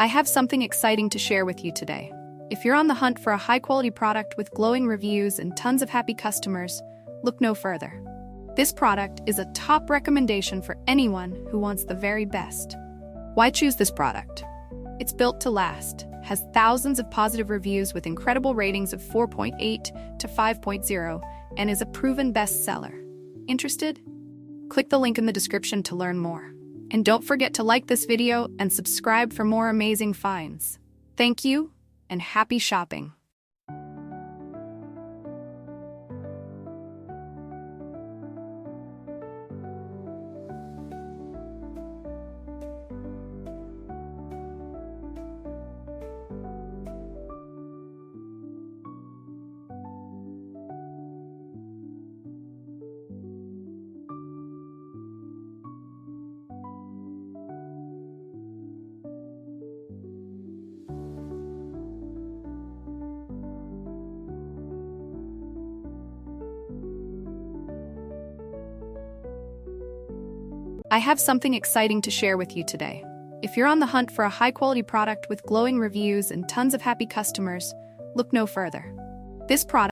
I have something exciting to share with you today. If you're on the hunt for a high-quality product with glowing reviews and tons of happy customers, look no further. This product is a top recommendation for anyone who wants the very best. Why choose this product? It's built to last, has thousands of positive reviews with incredible ratings of 4.8 to 5.0, and is a proven bestseller. Interested? Click the link in the description to learn more. And don't forget to like this video and subscribe for more amazing finds. Thank you, and happy shopping! I have something exciting to share with you today. If you're on the hunt for a high-quality product with glowing reviews and tons of happy customers, look no further. This product